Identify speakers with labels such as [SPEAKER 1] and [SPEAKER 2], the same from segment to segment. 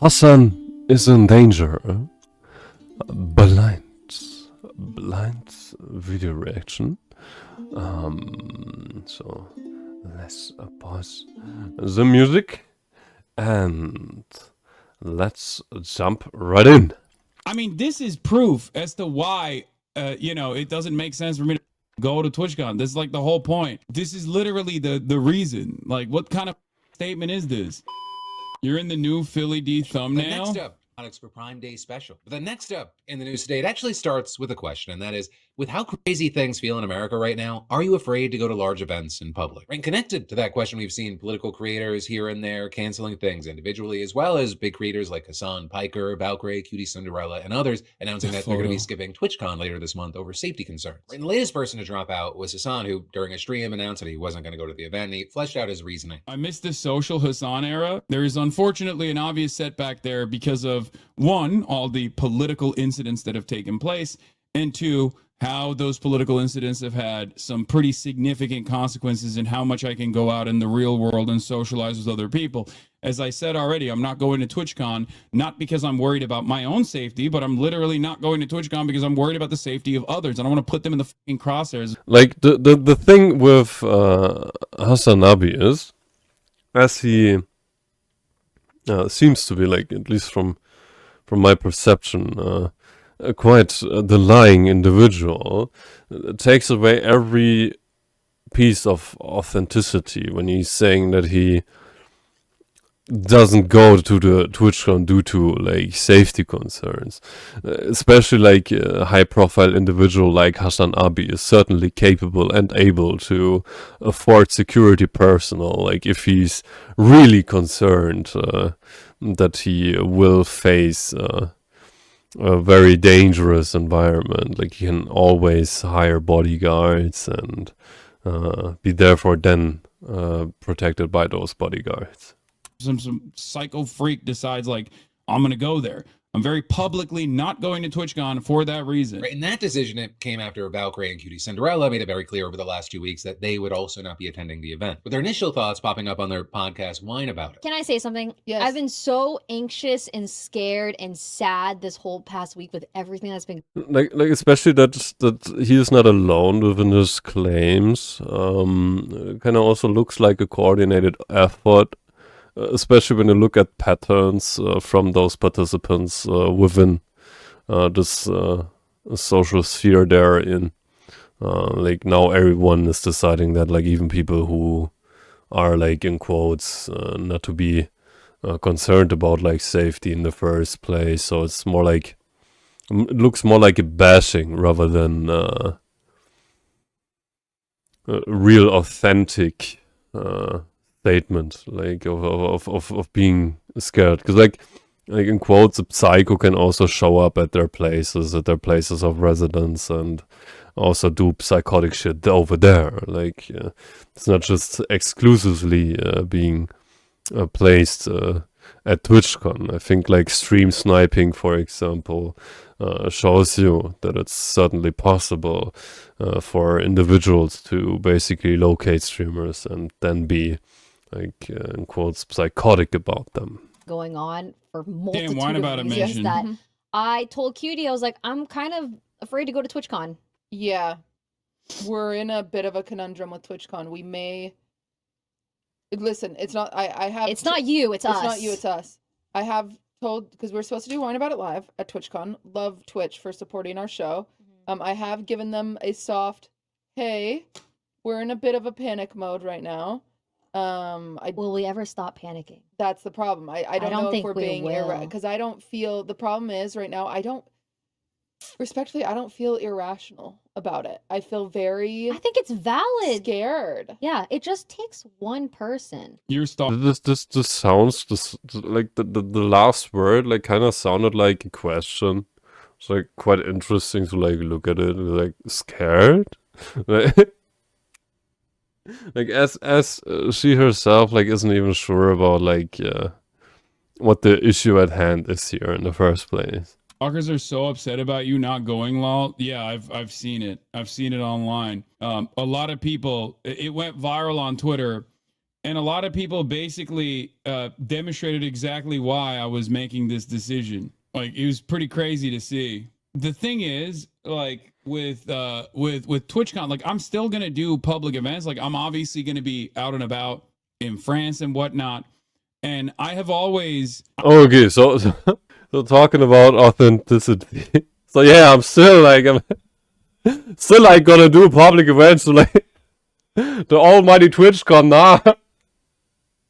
[SPEAKER 1] Hassan is in danger. Blind video reaction. So let's pause the music and let's jump right in.
[SPEAKER 2] I mean, this is proof as to why, it doesn't make sense for me to go to TwitchCon. This is like the whole point. This is literally the reason. Like, what kind of statement is this? You're in the new Philly D thumbnail?
[SPEAKER 3] Next up, products for Prime Day special. But the next up in the news today, it actually starts with a question, and that is, with how crazy things feel in America right now, are you afraid to go to large events in public? And connected to that question, we've seen political creators here and there canceling things individually, as well as big creators like Hassan, Valkyrae, QTCinderella, and others announcing that they're going to be skipping TwitchCon later this month over safety concerns. And the latest person to drop out was Hassan, who during a stream announced that he wasn't going to go to the event, and he fleshed out his reasoning.
[SPEAKER 2] I missed the social Hassan era. There is unfortunately an obvious setback there because of, one, all the political incidents that have taken place, and two, how those political incidents have had some pretty significant consequences in how much I can go out in the real world and socialize with other people. As I said already, I'm not going to TwitchCon, not because I'm worried about my own safety, but I'm literally not going to TwitchCon because I'm worried about the safety of others. I don't want to put them in the fucking crosshairs.
[SPEAKER 1] Like the thing with HasanAbi is, as he seems to be, like, at least from my perception, quite the lying individual, takes away every piece of authenticity when he's saying that he doesn't go to the TwitchCon due to, like, safety concerns. Especially, like, a high-profile individual like HasanAbi is certainly capable and able to afford security personnel, like, if he's really concerned that he will face a very dangerous environment. Like, he can always hire bodyguards and be therefore then protected by those bodyguards.
[SPEAKER 2] Some psycho freak decides, like, I'm going to go there. I'm very publicly not going to TwitchCon for that reason.
[SPEAKER 3] Right, and that decision, it came after Valkyrae and QTCinderella made it very clear over the last 2 weeks that they would also not be attending the event. With their initial thoughts popping up on their podcast Whine About It.
[SPEAKER 4] Can I say something?
[SPEAKER 5] Yes.
[SPEAKER 4] I've been so anxious and scared and sad this whole past week with everything that's been...
[SPEAKER 1] Like especially that he is not alone within his claims. Kind of also looks like a coordinated effort. Especially when you look at patterns from those participants within this social sphere they're in. Like, now everyone is deciding that, like, even people who are, like, in quotes, not to be concerned about, like, safety in the first place. So it's more like, it looks more like a bashing rather than a real authentic statement, like, of being scared. Because like in quotes, a psycho can also show up at their places of residence and also do psychotic shit over there. Like, it's not just exclusively being placed at TwitchCon. I think, like, stream sniping, for example, shows you that it's certainly possible for individuals to basically locate streamers and then be, like, in quotes, psychotic about them.
[SPEAKER 4] going on for multitude
[SPEAKER 2] Whine About
[SPEAKER 4] of
[SPEAKER 2] It
[SPEAKER 4] reasons
[SPEAKER 2] mentioned.
[SPEAKER 4] that I told Cutie, I was like, I'm kind of afraid to go to TwitchCon.
[SPEAKER 5] Yeah. We're in a bit of a conundrum with TwitchCon. We may... Listen, it's not... I have...
[SPEAKER 4] It's not you, it's us.
[SPEAKER 5] It's not you, it's us. I have told... Because we're supposed to do Whine About It live at TwitchCon. Love Twitch for supporting our show. I have given them a soft, hey, we're in a bit of a panic mode right now.
[SPEAKER 4] Will we ever stop panicking?
[SPEAKER 5] That's the problem. I don't know if
[SPEAKER 4] think
[SPEAKER 5] we're
[SPEAKER 4] we
[SPEAKER 5] being
[SPEAKER 4] will.
[SPEAKER 5] because I don't feel the problem is right now I don't feel irrational about it. I feel very
[SPEAKER 4] I think it's valid.
[SPEAKER 5] scared.
[SPEAKER 4] Yeah, it just takes one person.
[SPEAKER 2] You're stalking.
[SPEAKER 1] This sounds like the last word, like, kind of sounded like a question. It's, like, quite interesting to, like, look at it, like, scared. Like, as she herself, like, isn't even sure about, like, what the issue at hand is here in the first place.
[SPEAKER 2] Stalkers are so upset about you not going, lol. Yeah, I've seen it. I've seen it online. A lot of people, it went viral on Twitter And a lot of people basically demonstrated exactly why I was making this decision. Like, it was pretty crazy to see. The thing is, like, with TwitchCon, like, I'm still gonna do public events. Like, I'm obviously gonna be out and about in France and whatnot. And I have always
[SPEAKER 1] Oh, okay, so talking about authenticity. So yeah, I'm still like gonna do public events, so like the almighty TwitchCon, nah.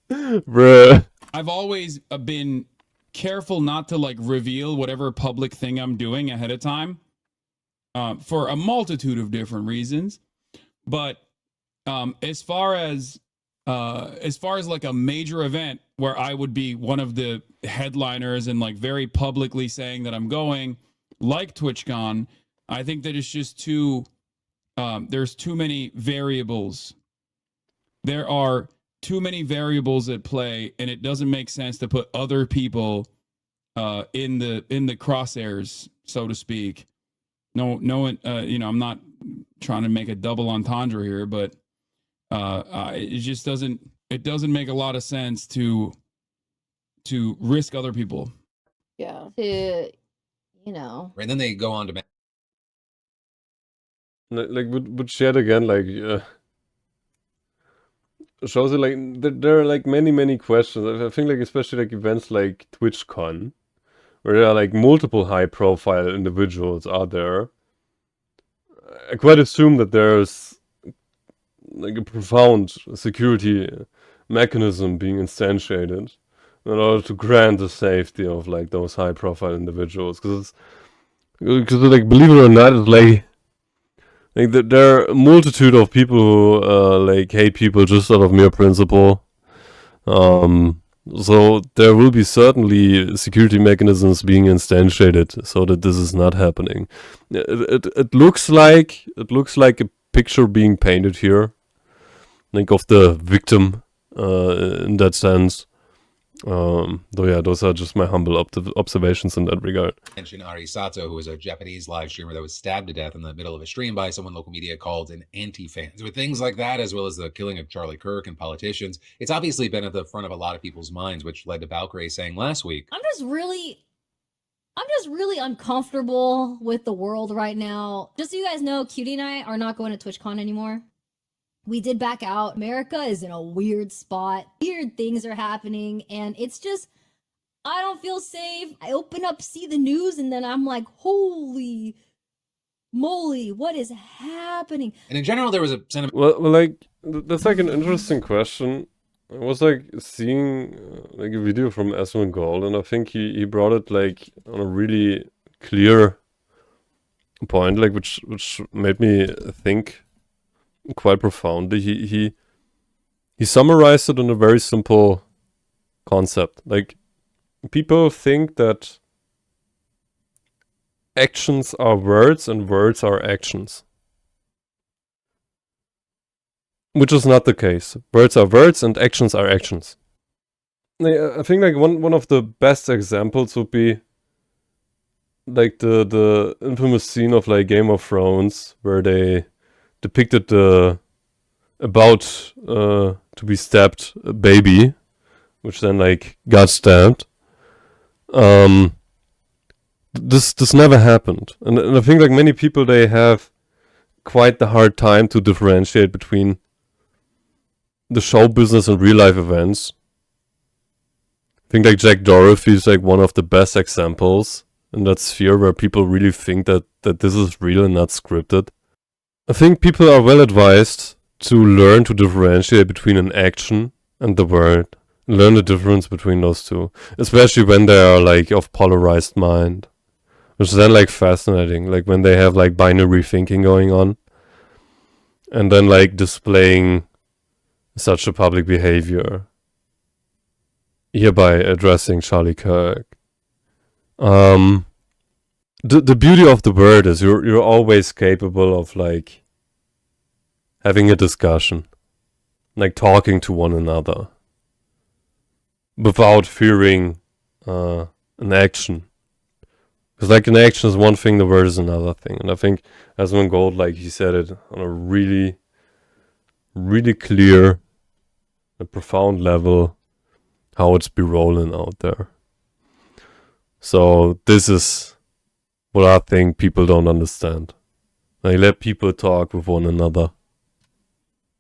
[SPEAKER 1] Bruh.
[SPEAKER 2] I've always been careful not to like reveal whatever public thing I'm doing ahead of time for a multitude of different reasons. But as far as like a major event where I would be one of the headliners and like very publicly saying that I'm going, like TwitchCon, I think that it's just there's too many variables. There are too many variables at play, and it doesn't make sense to put other people in the crosshairs, so to speak. No one, I'm not trying to make a double entendre here, but it just doesn't make a lot of sense to risk other people.
[SPEAKER 5] Yeah.
[SPEAKER 4] To,
[SPEAKER 3] And then they go on to
[SPEAKER 1] Like would yet again like shows it like there are like many questions. I think like especially like events like TwitchCon, where there are like multiple high profile individuals out there. I quite assume that there's like a profound security mechanism being instantiated in order to grant the safety of like those high profile individuals, because like believe it or not, it's like there are a multitude of people who like hate people just out of mere principle. So there will be certainly security mechanisms being instantiated so that this is not happening. It looks like a picture being painted here, like of the victim in that sense. Though yeah, those are just my humble observations in that regard.
[SPEAKER 3] mention Ari Sato, who was a Japanese live streamer that was stabbed to death in the middle of a stream by someone local media called an anti-fan. With things like that, as well as the killing of Charlie Kirk and politicians, it's obviously been at the front of a lot of people's minds, which led to Valkyrae saying last week,
[SPEAKER 4] I'm just really uncomfortable with the world right now. Just so you guys know, Cutie and I are not going to TwitchCon anymore. We did back out. America is in a weird spot. Weird things are happening, and it's just, I don't feel safe. I open up, see the news, and then I'm like, holy moly, what is happening?
[SPEAKER 3] and in general, there was a sentiment.
[SPEAKER 1] Well, like that's like an interesting question. I was like seeing like a video from Asmund Gold, and I think he brought it like on a really clear point, like which made me think quite profoundly. He summarized it in a very simple concept. Like, people think that actions are words and words are actions, which is not the case. Words are words and actions are actions. I think like one of the best examples would be like the infamous scene of like Game of Thrones, where they depicted the about to be stabbed baby, which then like got stabbed. This never happened, and I think like many people, they have quite the hard time to differentiate between the show business and real life events. I think like Jack Dorothy is like one of the best examples in that sphere, where people really think that this is real and not scripted. I think people are well advised to learn to differentiate between an action and the word. Learn the difference between those two, especially when they are like of polarized mind, which is then like fascinating, like when they have like binary thinking going on, and then like displaying such a public behavior, hereby addressing Charlie Kirk. The beauty of the word is you're always capable of like having a discussion, like talking to one another, without fearing an action. Because like an action is one thing, the word is another thing. And I think Asmund Gold, like he said it on a really, really clear a profound level, how it's be rolling out there. So this is what I think people don't understand. They let people talk with one another.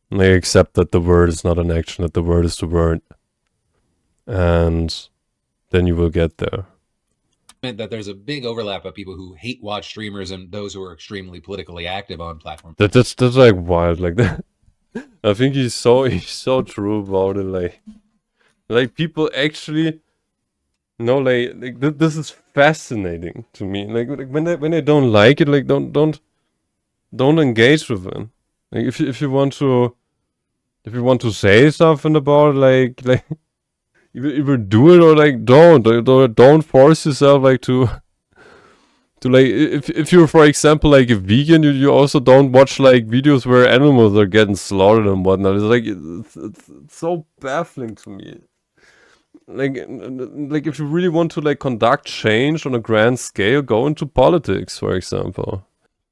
[SPEAKER 1] And they accept that the word is not an action, that the word is the word. And then you will get there.
[SPEAKER 3] That there's a big overlap of people who hate watch streamers and those who are extremely politically active on platforms.
[SPEAKER 1] That's like wild, like that. I think he's so true about it. Like people actually, this is fascinating to me. Like when they don't like it, like don't engage with it. Like if you want to say something about it, like either do it or like don't force yourself like to like if you're, for example, like a vegan, you also don't watch like videos where animals are getting slaughtered and whatnot. It's like it's so baffling to me. Like if you really want to like conduct change on a grand scale, go into politics, for example.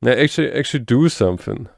[SPEAKER 1] Actually do something.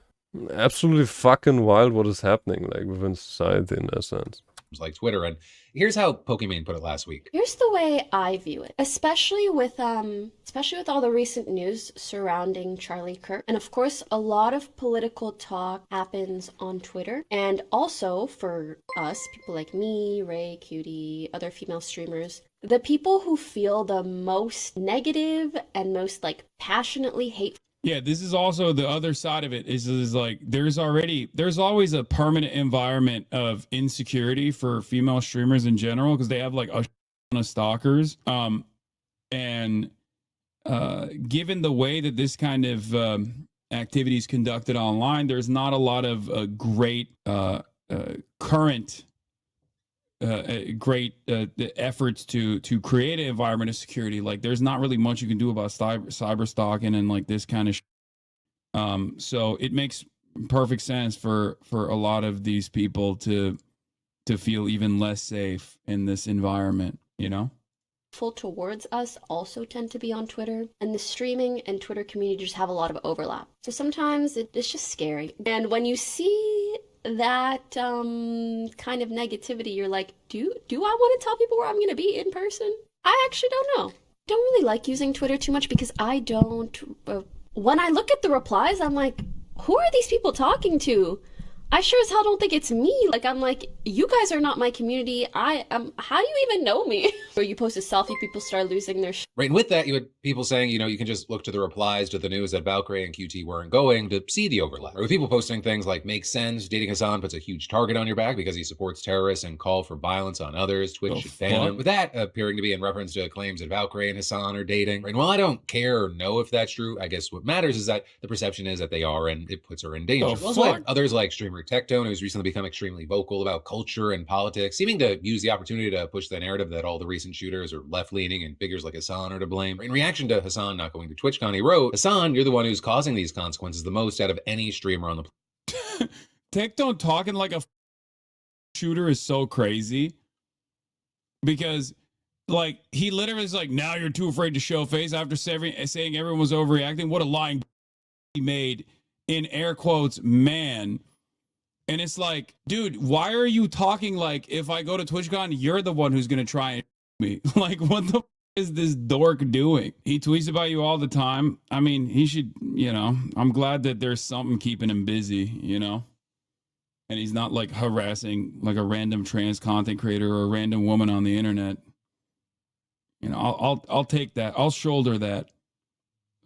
[SPEAKER 1] Absolutely fucking wild what is happening like within society in that sense.
[SPEAKER 3] Like Twitter. And here's how Pokimane put it last week.
[SPEAKER 6] Here's the way I view it, especially with all the recent news surrounding Charlie Kirk. And of course, a lot of political talk happens on Twitter. And also for us, people like me, Ray, Cutie, other female streamers, the people who feel the most negative and most like passionately hateful.
[SPEAKER 2] Yeah, this is also the other side of it is like there's always a permanent environment of insecurity for female streamers in general because they have like a ton of stalkers. And given the way that this kind of activity is conducted online, there's not a lot of great current efforts to create an environment of security. Like there's not really much you can do about cyber stalking and like this kind of so it makes perfect sense for a lot of these people to feel even less safe in this environment, you know?
[SPEAKER 6] Towards us also tend to be on Twitter, and the streaming and Twitter community just have a lot of overlap. So sometimes it's just scary. And when you see that kind of negativity, you're like, do I want to tell people where I'm going to be in person? I actually don't know. Don't really like using Twitter too much because I don't when I look at the replies, I'm like, who are these people talking to? I sure as hell don't think it's me. Like, I'm like, you guys are not my community. How do you even know me? Where you post a selfie, people start losing their
[SPEAKER 3] Right, and with that, you had people saying, you can just look to the replies to the news that Valkyrae and QT weren't going to see the overlap. Or with people posting things like, makes sense, dating Hassan puts a huge target on your back because he supports terrorists and call for violence on others. Twitch should ban him. With that appearing to be in reference to claims that Valkyrae and Hassan are dating. And while I don't care or know if that's true, I guess what matters is that the perception is that they are, and it puts her in danger. Also, like others like streamer Tectone, who's recently become extremely vocal about culture and politics, seeming to use the opportunity to push the narrative that all the recent shooters are left-leaning and figures like Hassan are to blame. In reaction to Hassan not going to TwitchCon, he wrote, "Hassan, you're the one who's causing these consequences the most out of any streamer on the planet."
[SPEAKER 2] Tectone talking like a shooter is so crazy because like he literally is like, now you're too afraid to show face after saying everyone was overreacting. What a lying he made in air quotes, man. And it's like, dude, why are you talking like if I go to TwitchCon, you're the one who's going to try and me? Like, what the is this dork doing? He tweets about you all the time. I mean, he should, I'm glad that there's something keeping him busy, and he's not like harassing like a random trans content creator or a random woman on the internet. I'll take that. I'll shoulder that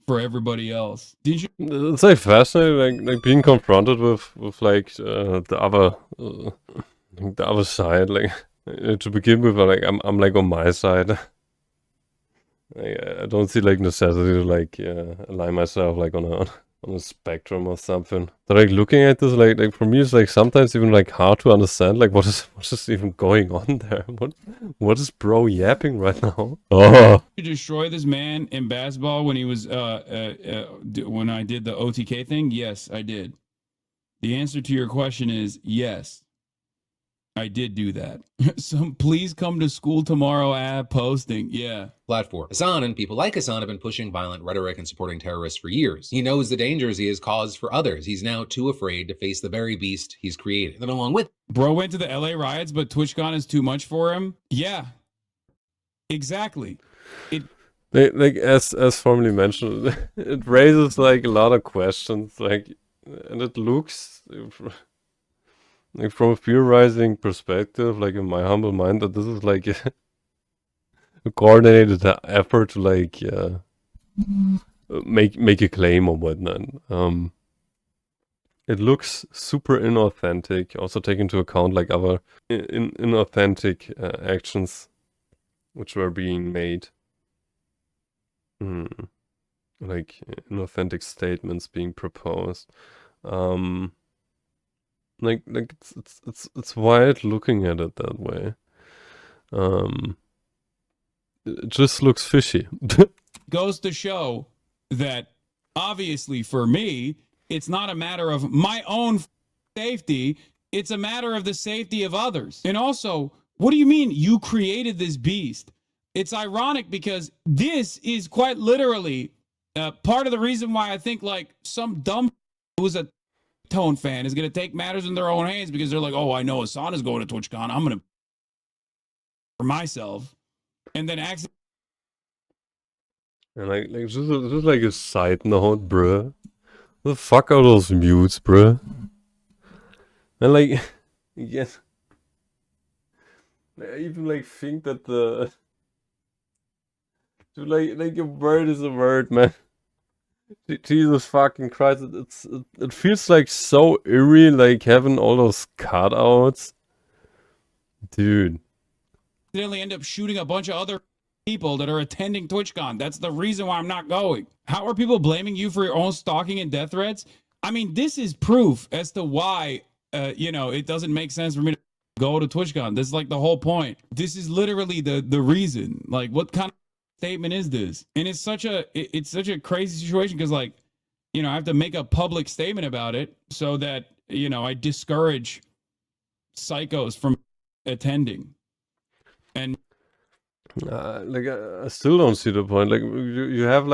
[SPEAKER 2] for everybody else. Did you?
[SPEAKER 1] It's like fascinating, like being confronted with like the other side. Like to begin with, like I'm like on my side. I don't see like necessity to like align myself like on a spectrum or something. But like looking at this, like for me, it's like sometimes even like hard to understand like what is even going on there. What is bro yapping right now? Oh,
[SPEAKER 2] you destroy this man in basketball when he was when I did the OTK thing? Yes, I did. The answer to your question is yes. I did do that. So please come to school tomorrow ad posting. Yeah.
[SPEAKER 3] platform. Hassan and people like Hassan have been pushing violent rhetoric and supporting terrorists for years. He knows the dangers he has caused for others. He's now too afraid to face the very beast he's created. And along with
[SPEAKER 2] Bro went to the LA riots, but TwitchCon is too much for him. Yeah. Exactly.
[SPEAKER 1] Like as formerly mentioned, it raises like a lot of questions, like, and it looks like from a theorizing perspective, like in my humble mind, that this is like a coordinated effort to like make a claim or whatnot. It looks super inauthentic. Also take into account like other inauthentic actions which were being made. Like inauthentic statements being proposed. Like it's wild looking at it that way. It just looks fishy.
[SPEAKER 2] Goes to show that obviously for me, it's not a matter of my own safety. It's a matter of the safety of others. And also, what do you mean you created this beast? It's ironic because this is quite literally part of the reason why I think like some dumb who's a Tone fan is going to take matters in their own hands because they're like, oh, I know Hassan is going to TwitchCon. I'm going to for myself. And then accidentally.
[SPEAKER 1] And like this is like a side note, bruh. The fuck are those mutes, bruh? And like, yeah. I even like think that the dude, like a word is a word, man. Jesus fucking Christ! It feels like so eerie, like having all those cutouts, dude.
[SPEAKER 2] End up shooting a bunch of other people that are attending TwitchCon. That's the reason why I'm not going. How are people blaming you for your own stalking and death threats? I mean, this is proof as to why, it doesn't make sense for me to go to TwitchCon. This is like the whole point. This is literally the reason. Like, what kind of statement is this? And it's such a crazy situation because, like, I have to make a public statement about it so that, I discourage psychos from attending. And
[SPEAKER 1] like I still don't see the point. Like you have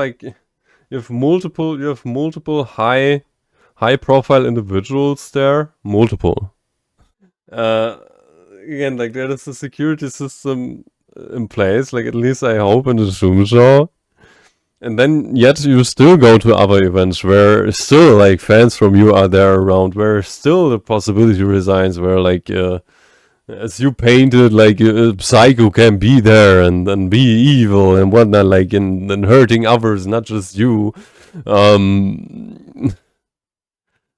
[SPEAKER 1] multiple high profile individuals there. Multiple. Again, like there is a security system in place. Like at least I hope in the Zoom show. And then yet you still go to other events where still like fans from you are there around. Where still the possibility resigns. Where like as you painted, like a psycho can be there and be evil and whatnot, like and hurting others, not just you. Like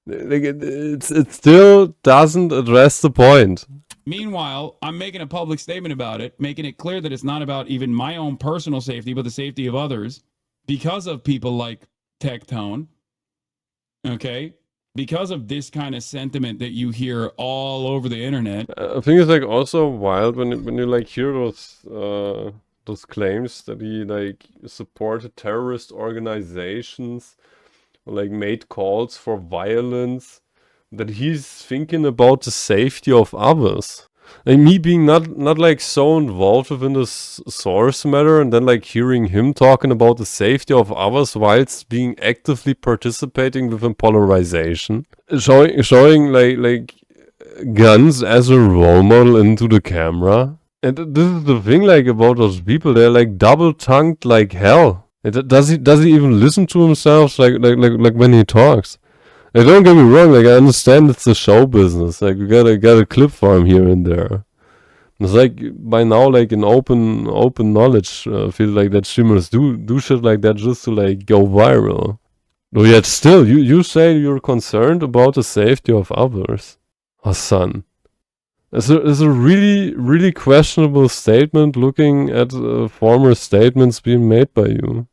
[SPEAKER 1] it still doesn't address the point.
[SPEAKER 2] Meanwhile, I'm making a public statement about it, making it clear that it's not about even my own personal safety, but the safety of others because of people like Tectone. Okay? Because of this kind of sentiment that you hear all over the internet.
[SPEAKER 1] I think it's like also wild when you like hear those claims that he like supported terrorist organizations or like made calls for violence, that he's thinking about the safety of others. Like me being not like so involved within this source matter, and then like hearing him talking about the safety of others whilst being actively participating within polarization, showing like guns as a role model into the camera. And this is the thing like about those people, they're like double-tongued like hell. Does he even listen to himself like when he talks? Like, don't get me wrong, like I understand it's a show business. Like we gotta a clip for him here and there. It's like by now like an open knowledge feel like that streamers do shit like that just to like go viral. But yet still you say you're concerned about the safety of others. Hassan. It's a really questionable statement looking at former statements being made by you.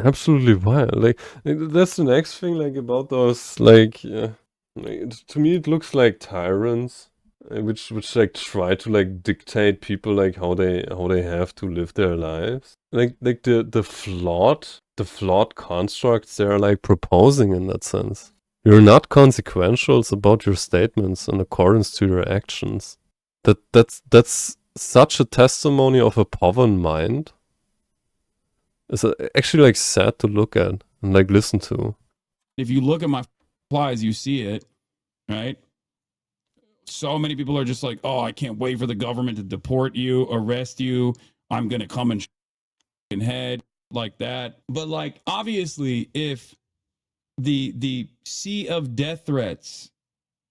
[SPEAKER 1] Absolutely wild. Like that's the next thing. Like about those. Like to me, it looks like tyrants, which like try to like dictate people like how they have to live their lives. Like the flawed constructs they're like proposing in that sense. You're not consequential about your statements in accordance to your actions. that's such a testimony of a power mind. It's actually like sad to look at and like listen to.
[SPEAKER 2] If you look at my replies, you see it, right? So many people are just like, oh, I can't wait for the government to deport you, arrest you. I'm going to come and head like that. But like, obviously, if the sea of death threats,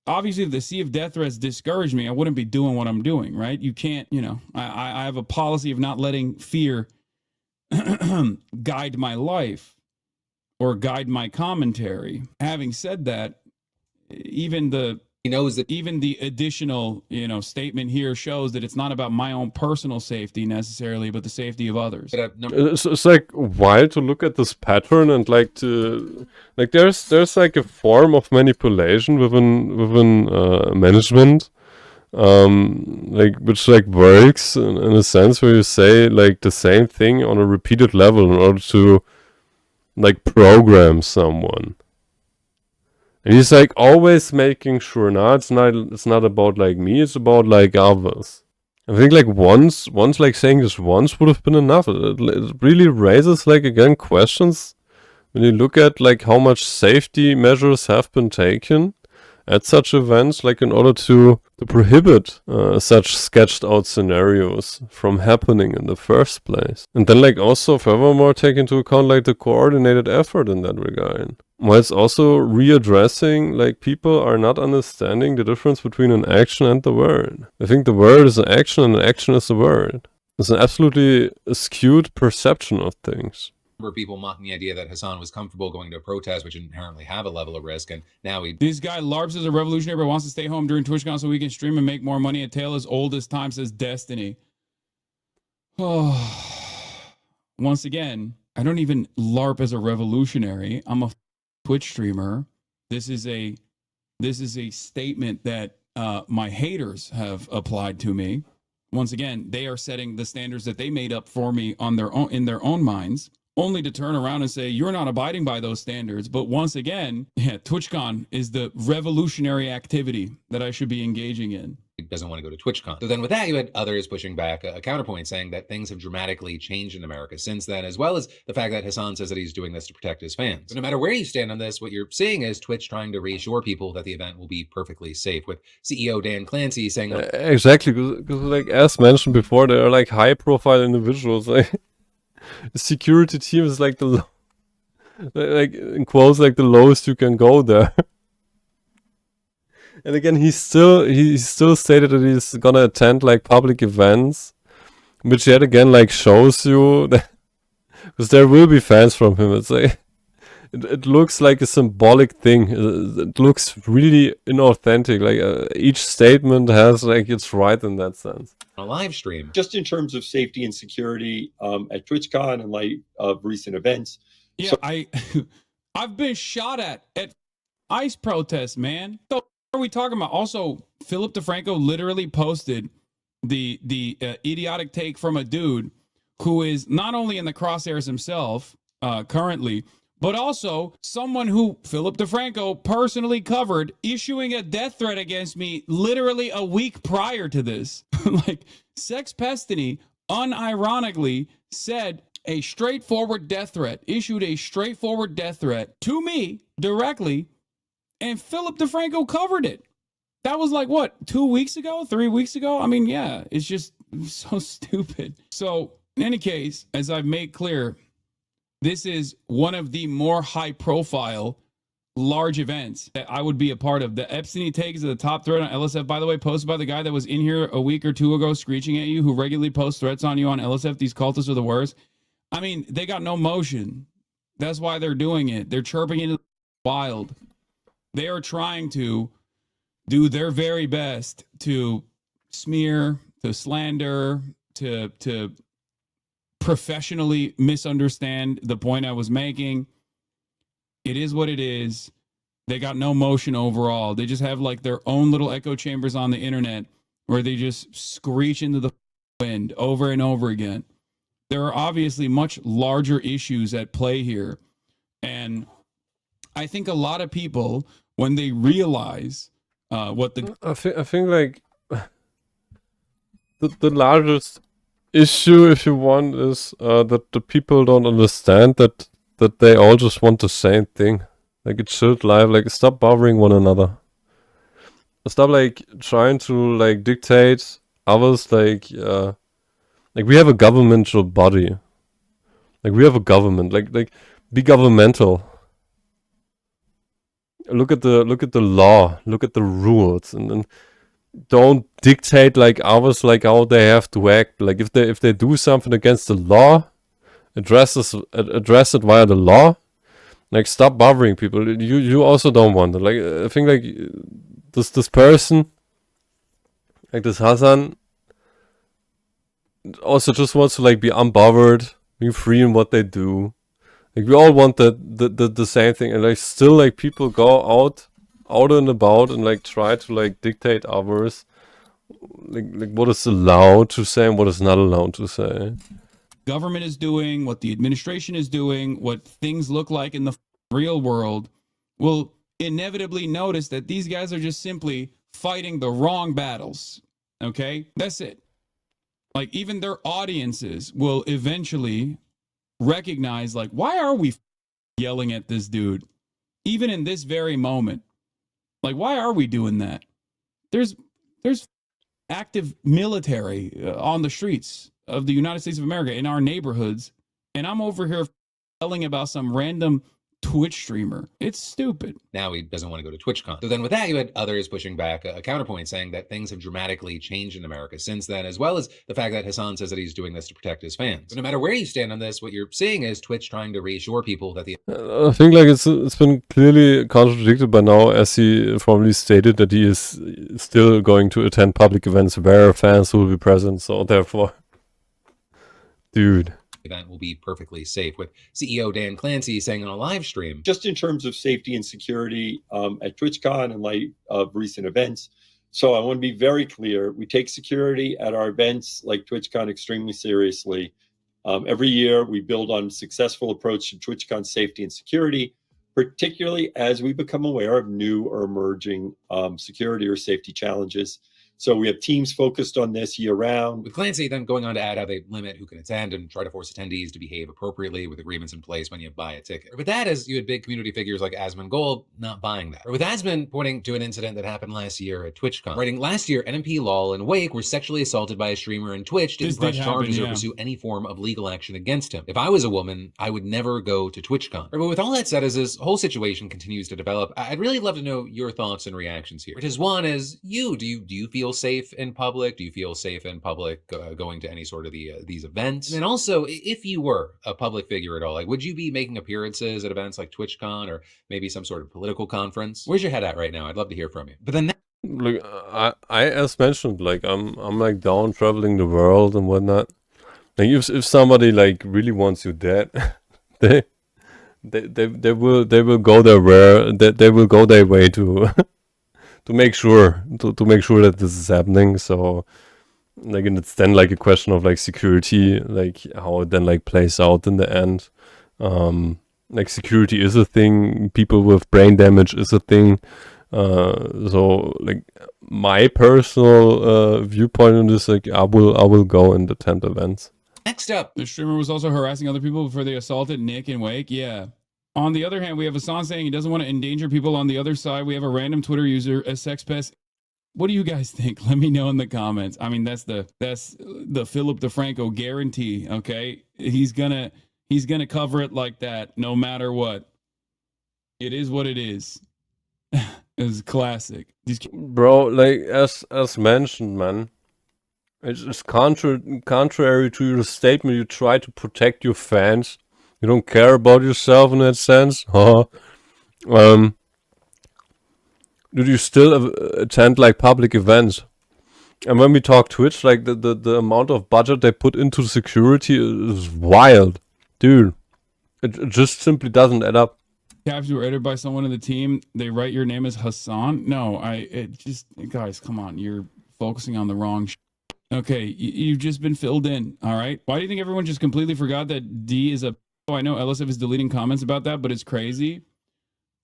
[SPEAKER 2] obviously if the sea of death threats discouraged me, I wouldn't be doing what I'm doing, right? You can't, I have a policy of not letting fear guide my life or guide my commentary. Having said that, even the additional, statement here shows that it's not about my own personal safety necessarily, but the safety of others.
[SPEAKER 1] It's like wild to look at this pattern and like there's like a form of manipulation within management, like which like works in a sense where you say like the same thing on a repeated level in order to like program someone. And he's like always making sure, it's not about like me, it's about like others. I think like once like saying this once would have been enough. It really raises like again questions when you look at like how much safety measures have been taken at such events, like in order to prohibit such sketched out scenarios from happening in the first place. And then like also furthermore take into account like the coordinated effort in that regard. While it's also readdressing like people are not understanding the difference between an action and the word. I think the word is an action and an action is a word. It's an absolutely skewed perception of things.
[SPEAKER 3] People mocking the idea that Hassan was comfortable going to a protest, which inherently have a level of risk, and now
[SPEAKER 2] This guy LARPs as a revolutionary but wants to stay home during TwitchCon so he can stream and make more money. A tale as old as time, says Destiny. Oh, once again, I don't even LARP as a revolutionary. I'm a Twitch streamer. This is a statement that my haters have applied to me. Once again, they are setting the standards that they made up for me on their own in their own minds, only to turn around and say you're not abiding by those standards. But once again, TwitchCon is the revolutionary activity that I should be engaging in.
[SPEAKER 3] Doesn't want to go to TwitchCon. So then with that, you had others pushing back a counterpoint saying that things have dramatically changed in America since then, as well as the fact that Hassan says that he's doing this to protect his fans. So no matter where you stand on this, what you're seeing is Twitch trying to reassure people that the event will be perfectly safe, with CEO Dan Clancy saying
[SPEAKER 1] exactly, because like as mentioned before, there are like high profile individuals. Like the security team is like like in quotes like the lowest you can go there. And again, he still stated that he's gonna attend like public events, which yet again like shows you that because there will be fans from him. It's like it looks like a symbolic thing. It looks really inauthentic. Like each statement has like it's right in that sense.
[SPEAKER 3] A live stream,
[SPEAKER 7] just in terms of safety and security at TwitchCon in light of recent events.
[SPEAKER 2] Yeah, I've been shot at ICE protests, man. What are we talking about? Also, Philip DeFranco literally posted the idiotic take from a dude who is not only in the crosshairs himself currently, but also someone who Philip DeFranco personally covered, issuing a death threat against me literally a week prior to this. Like, Sex Pestiny unironically said a straightforward death threat, issued a straightforward death threat to me directly, and Philip DeFranco covered it. That was like, what, 2 weeks ago, 3 weeks ago? I mean, yeah, it's just so stupid. So, in any case, as I've made clear, this is one of the more high-profile, large events that I would be a part of. The Epstein take is the top threat on LSF, by the way, posted by the guy that was in here a week or two ago screeching at you, who regularly posts threats on you on LSF. These cultists are the worst. I mean, they got no motion. That's why they're doing it. They're chirping into the wild. They are trying to do their very best to smear, to slander, to professionally misunderstand the point I was making. It is what it is. They got no motion overall. They just have like their own little echo chambers on the internet where they just screech into the wind over and over again. There are obviously much larger issues at play here. And I think a lot of people, when they realize what the...
[SPEAKER 1] I think like the largest issue, if you want, is that the people don't understand that they all just want the same thing. Like a chilled life. Like stop bothering one another. Stop like trying to like dictate others. Like we have a governmental body. Like we have a government. Like be governmental. Look at the law. Look at the rules, and don't dictate like others, like how they have to act. Like if they do something against the law, address it via the law. Like stop bothering people. You also don't want it. Like I think like this person, like this Hassan, also just wants to like be unbothered, be free in what they do. Like we all want the same thing, and like still like people go out and about and like try to like dictate others, like what is allowed to say and what is not allowed to say.
[SPEAKER 2] Government is doing, what the administration is doing, what things look like in the real world, will inevitably notice that these guys are just simply fighting the wrong battles. Okay, that's it. Like even their audiences will eventually recognize, like, why are we yelling at this dude even in this very moment? Like, why are we doing that? There's active military on the streets of the United States of America in our neighborhoods, and I'm over here yelling about some random Twitch streamer. It's stupid.
[SPEAKER 3] Now he doesn't want to go to TwitchCon. So then with that, you had others pushing back a counterpoint saying that things have dramatically changed in America since then, as well as the fact that Hassan says that he's doing this to protect his fans. So no matter where you stand on this, what you're seeing is Twitch trying to reassure people that the...
[SPEAKER 1] I think like it's been clearly contradicted by now, as he formally stated that he is still going to attend public events where fans will be present. So therefore, dude.
[SPEAKER 3] Event will be perfectly safe, with CEO Dan Clancy saying on a live stream,
[SPEAKER 7] just in terms of safety and security at TwitchCon in light of recent events. So I want to be very clear. We take security at our events like TwitchCon extremely seriously. Every year we build on a successful approach to TwitchCon safety and security, particularly as we become aware of new or emerging security or safety challenges. So we have teams focused on this year round.
[SPEAKER 3] With Clancy then going on to add how they limit who can attend and try to force attendees to behave appropriately with agreements in place when you buy a ticket. Or with that, as you had big community figures like Asmongold not buying that. Or with Asmon pointing to an incident that happened last year at TwitchCon, writing, last year NMP, Lol, and Wake were sexually assaulted by a streamer, and Twitch didn't press charges or pursue any form of legal action against him. If I was a woman, I would never go to TwitchCon. But with all that said, as this whole situation continues to develop, I'd really love to know your thoughts and reactions here. Which is one is, do you feel safe in public? Do you feel safe in public going to any sort of these events? And then also, if you were a public figure at all, like would you be making appearances at events like TwitchCon or maybe some sort of political conference? Where's your head at right now? I'd love to hear from you. But then
[SPEAKER 1] Look, I as mentioned, like I'm like down traveling the world and whatnot. Like if somebody like really wants you dead, they will go their they will go their way to to make sure that this is happening. So like, and it's then like a question of like security, like how it then like plays out in the end. Like security is a thing. People with brain damage is a thing. So like my personal viewpoint on this, like I will go and attend events.
[SPEAKER 3] Next up,
[SPEAKER 2] the streamer was also harassing other people before they assaulted Nick and Wake. Yeah. On the other hand, we have Hassan saying he doesn't want to endanger people. On the other side, we have a random Twitter user, a sex pest. What do you guys think? Let me know in the comments. I mean, that's the Philip DeFranco guarantee. Okay, he's gonna cover it like that, no matter what. It is what it is. It's classic.
[SPEAKER 1] Bro, like as mentioned, man, it's contrary to your statement. You try to protect your fans. You don't care about yourself in that sense. Do you still attend like public events? And when we talk Twitch, like the amount of budget they put into security is wild, dude. It just simply doesn't add up.
[SPEAKER 2] Caps were edited by someone in the team. They write your name as Hassan. No, guys, come on. You're focusing on the wrong. Okay, you've just been filled in. All right. Why do you think everyone just completely forgot that D is a? Oh, I know LSF is deleting comments about that, but it's crazy.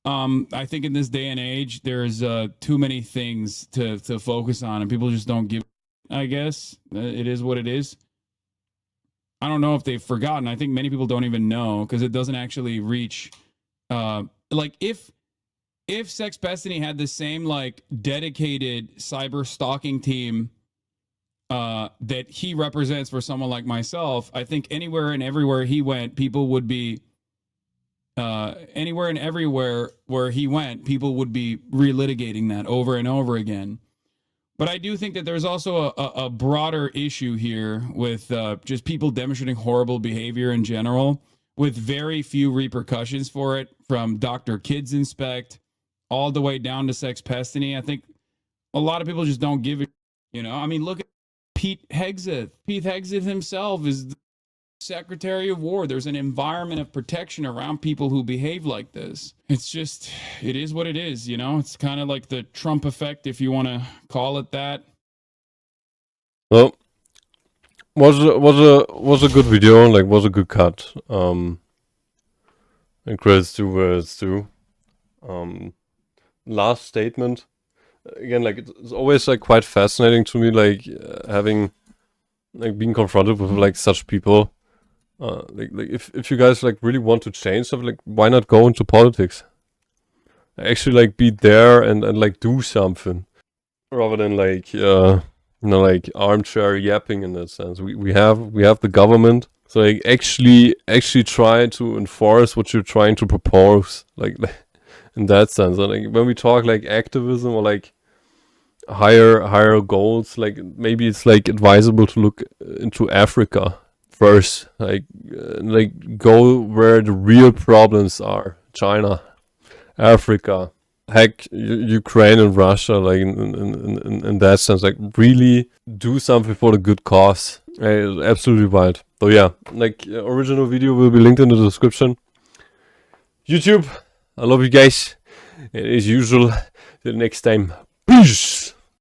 [SPEAKER 2] I think in this day and age, there's too many things to focus on, and people just don't give. I guess it is what it is. I don't know if they've forgotten. I think many people don't even know because it doesn't actually reach. Like if Sex Destiny had the same like dedicated cyber stalking team that he represents for someone like myself, I think anywhere and everywhere he went, people would be anywhere and everywhere where he went, people would be relitigating that over and over again. But I do think that there's also a broader issue here with just people demonstrating horrible behavior in general, with very few repercussions for it, from Dr. Kids Inspect all the way down to Sex Destiny. I think a lot of people just don't give it. You know, I mean, look at Pete Hegseth. Pete Hegseth himself is the Secretary of War. There's an environment of protection around people who behave like this. It's just, it is what it is, you know? It's kind of like the Trump effect, if you want to call it that.
[SPEAKER 1] Well, was a good video, like was a good cut. And credits to where it's due. Last statement. Again, like it's always like quite fascinating to me, like having like being confronted with like such people. Like if you guys like really want to change stuff, like why not go into politics? Actually like be there and like do something. Rather than like you know, like armchair yapping in that sense. We have the government. So like actually try to enforce what you're trying to propose. Like in that sense. And like when we talk like activism or like higher goals, like maybe it's like advisable to look into Africa first, like go where the real problems are. China, Africa, heck, Ukraine and Russia, like in that sense, like really do something for the good cause. Absolutely wild. So yeah, like original video will be linked in the description. YouTube, I love you guys. And as usual, till next time, peace.